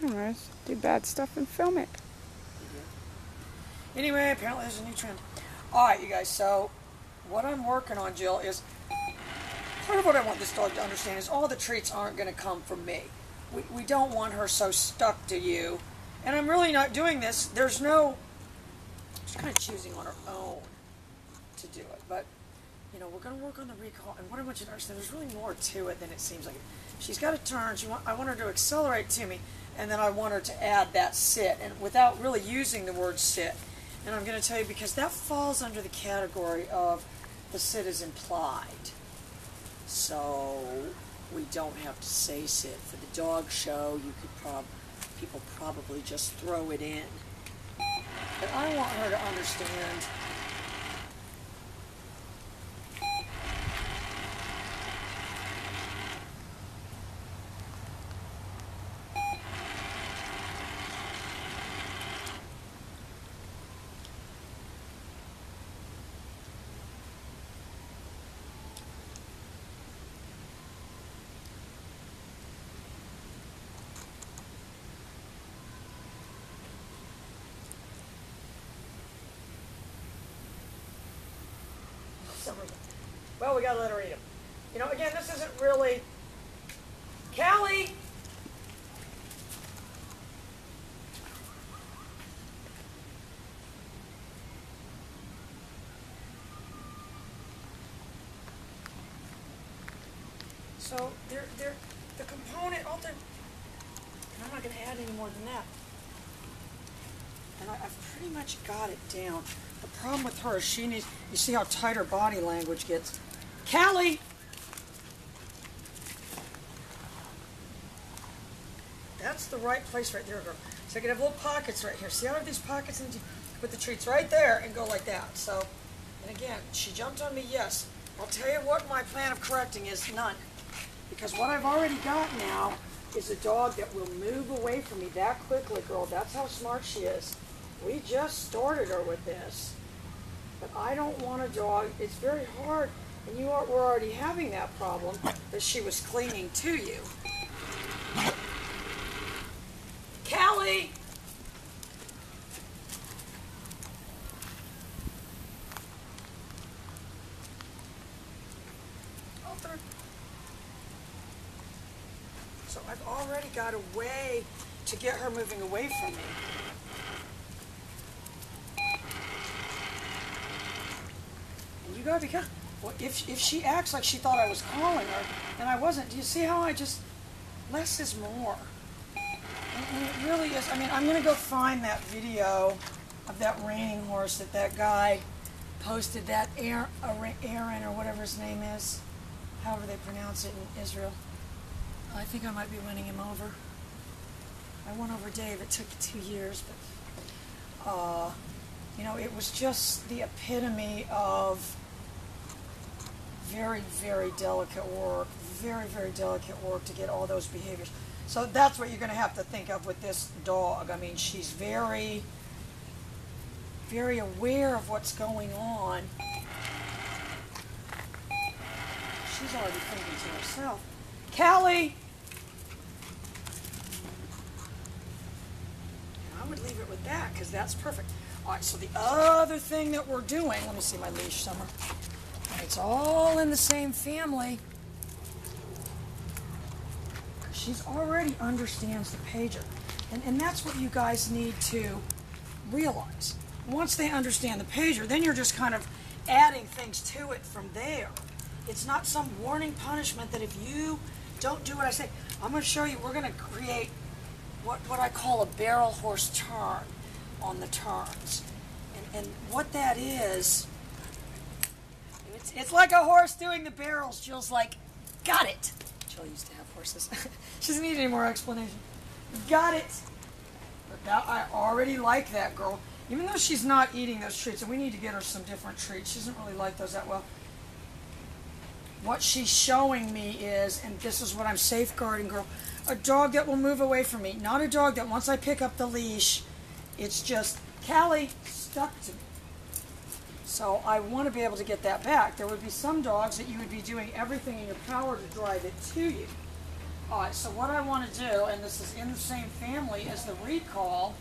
cameras, do bad stuff and film it. Anyway, apparently there's a new trend. Alright, you guys, so what I'm working on, Jill, is part of what I want this dog to understand is all the treats aren't going to come from me. We don't want her so stuck to you. And I'm really not doing this. There's no... She's kind of choosing on her own to do it. But, you know, we're going to work on the recall. And what I want you to understand, there's really more to it than it seems like. She's got to turn. I want her to accelerate to me. And then I want her to add that sit. And without really using the word sit. And I'm going to tell you, because that falls under the category of the sit is implied. So we don't have to say sit. For the dog show, you could people probably just throw it in. But I want her to understand well, we gotta let her eat them. You know, again, this isn't really... Callie! So, the component, I'm not gonna add any more than that. And I've pretty much got it down. The problem with her is she needs, you see how tight her body language gets. Callie! That's the right place right there, girl. So I can have little pockets right here. See how I have these pockets? And put the treats right there and go like that. So, and again, she jumped on me, yes. I'll tell you what my plan of correcting is, none. Because what I've already got now is a dog that will move away from me that quickly, girl. That's how smart she is. We just started her with this. But I don't want a dog. It's very hard. And we're already having that problem that she was clinging to you. Callie! So I've already got a way to get her moving away from me. And you gotta be careful. Well, if she acts like she thought I was calling her, and I wasn't, do you see how I just... Less is more. And it really is. I mean, I'm going to go find that video of that reining horse that guy posted, that Aaron or whatever his name is, however they pronounce it in Israel. I think I might be winning him over. I won over Dave. It took 2 years, but, you know, it was just the epitome of very, very delicate work, very, very delicate work to get all those behaviors. So that's what you're going to have to think of with this dog. I mean, she's very, very aware of what's going on. She's already thinking to herself, Callie! I would leave it with that, because that's perfect. All right, so the other thing that we're doing, let me see my leash somewhere. It's all in the same family. She already understands the pager. And that's what you guys need to realize. Once they understand the pager, then you're just kind of adding things to it from there. It's not some warning punishment that if you don't do what I say, I'm going to show you, we're going to create what I call a barrel horse turn on the turns. And what that is, it's like a horse doing the barrels. Jill's like, got it. Jill used to have horses. She doesn't need any more explanation. Got it. But that, I already like that girl. Even though she's not eating those treats, and we need to get her some different treats. She doesn't really like those that well. What she's showing me is, and this is what I'm safeguarding, girl, a dog that will move away from me. Not a dog that once I pick up the leash, it's just, Callie, stuck to me. So I want to be able to get that back. There would be some dogs that you would be doing everything in your power to drive it to you. Alright, so what I want to do, and this is in the same family as the recall,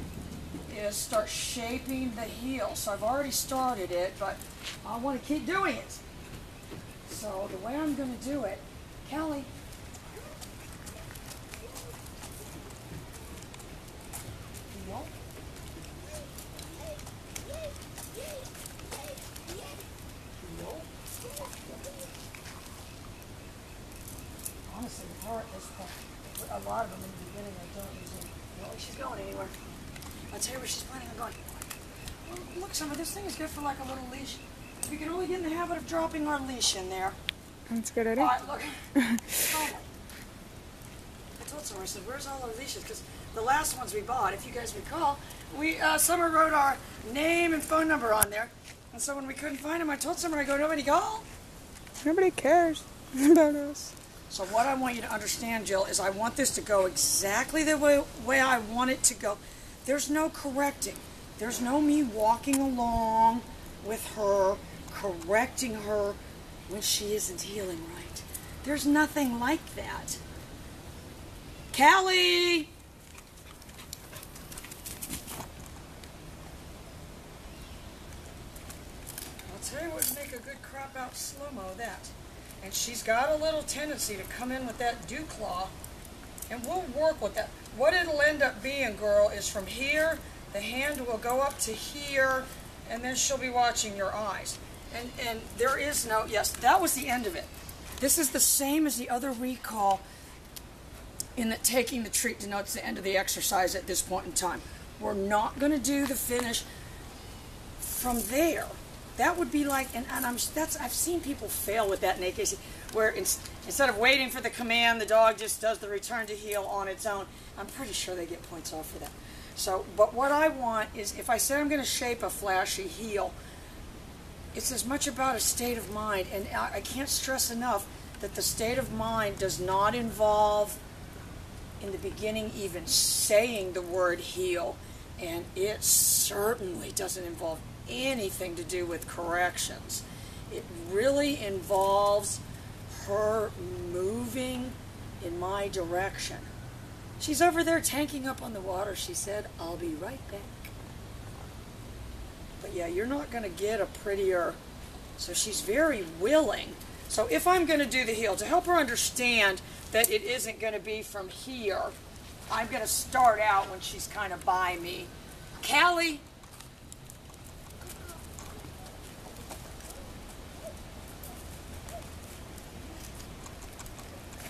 is start shaping the heel. So I've already started it, but I want to keep doing it. So the way I'm going to do it, Kelly, heel. Heel. Honestly, with her at this point, a lot of them in the beginning I don't usually know where she's going anywhere. I'll tell you where she's planning on going. Well, look, Summer, this thing is good for like a little leash. We can only get in the habit of dropping our leash in there. That's a good idea. All right, look. I told Summer, I said, where's all our leashes? Because the last ones we bought, if you guys recall, Summer wrote our name and phone number on there. And so when we couldn't find them, I told Summer, I go, nobody call? Nobody cares about us. So what I want you to understand, Jill, is I want this to go exactly the way I want it to go. There's no correcting. There's no me walking along with her, correcting her when she isn't healing right. There's nothing like that. Callie! I'll tell you what would make a good crop out slow-mo, that. And she's got a little tendency to come in with that dew claw, and we'll work with that. What it'll end up being, girl, is from here, the hand will go up to here, and then she'll be watching your eyes. And there is no, yes, that was the end of it. This is the same as the other recall in that taking the treat denotes the end of the exercise at this point in time. We're not going to do the finish from there. That would be like, and I've seen people fail with that in AKC, where instead of waiting for the command, the dog just does the return to heel on its own. I'm pretty sure they get points off for that. So, but what I want is, if I say I'm going to shape a flashy heel, it's as much about a state of mind, and I can't stress enough that the state of mind does not involve, in the beginning, even saying the word heel, and it certainly doesn't involve anything to do with corrections. It really involves her moving in my direction. She's over there tanking up on the water. She said, I'll be right back. But yeah, you're not going to get a prettier, so she's very willing. So if I'm going to do the heel, to help her understand that it isn't going to be from here, I'm going to start out when she's kind of by me. Callie,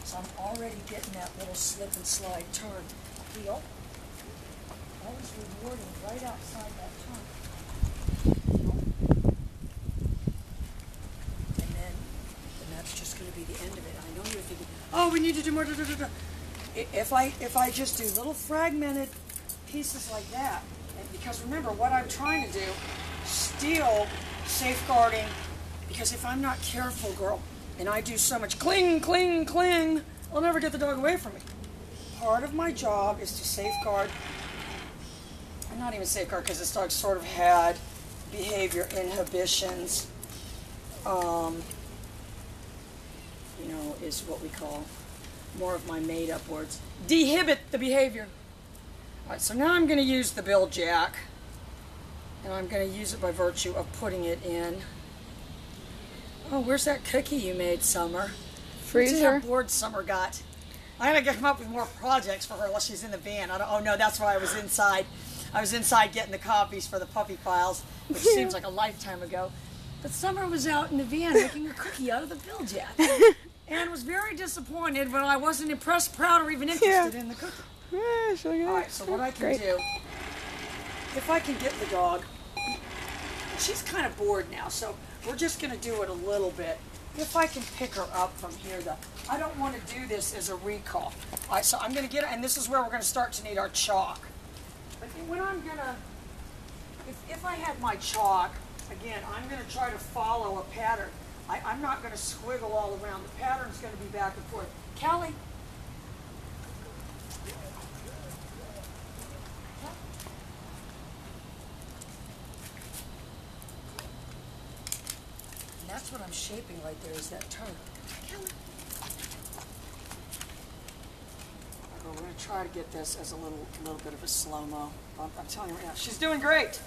so I'm already getting that little slip and slide turn. Heel. Always rewarding right outside that turn. And that's just going to be the end of it. I know you're thinking, oh, we need to do more. If I just do little fragmented pieces like that, and because remember what I'm trying to do, still safeguarding, because if I'm not careful, girl, and I do so much cling, cling, cling, I'll never get the dog away from me. Part of my job is to safeguard, and not even safeguard because this dog sort of had behavior inhibitions, is what we call more of my made-up words. Dehibit the behavior. All right, so now I'm going to use the bill jack, and I'm going to use it by virtue of putting it in. Oh, where's that cookie you made, Summer? Freezer. See how bored Summer got. I gotta come up with more projects for her while she's in the van. Oh no, that's why I was inside. I was inside getting the copies for the puppy files, which seems like a lifetime ago. But Summer was out in the van making a cookie out of the bill jack, and was very disappointed when I wasn't impressed, proud, or even interested in the cookie. Yeah, she'll get All it. right, so what I can do, if I can get the dog, she's kind of bored now, so we're just going to do it a little bit. If I can pick her up from here, though, I don't want to do this as a recall. All right, so I'm going to get, and this is where we're going to start to need our chalk. But when I'm going to, if I had my chalk, again, I'm going to try to follow a pattern. I'm not going to squiggle all around. The pattern's going to be back and forth. Callie. And that's what I'm shaping right there, is that turn. Callie. try to get this as a little bit of a slow-mo. I'm telling you right now, she's doing great.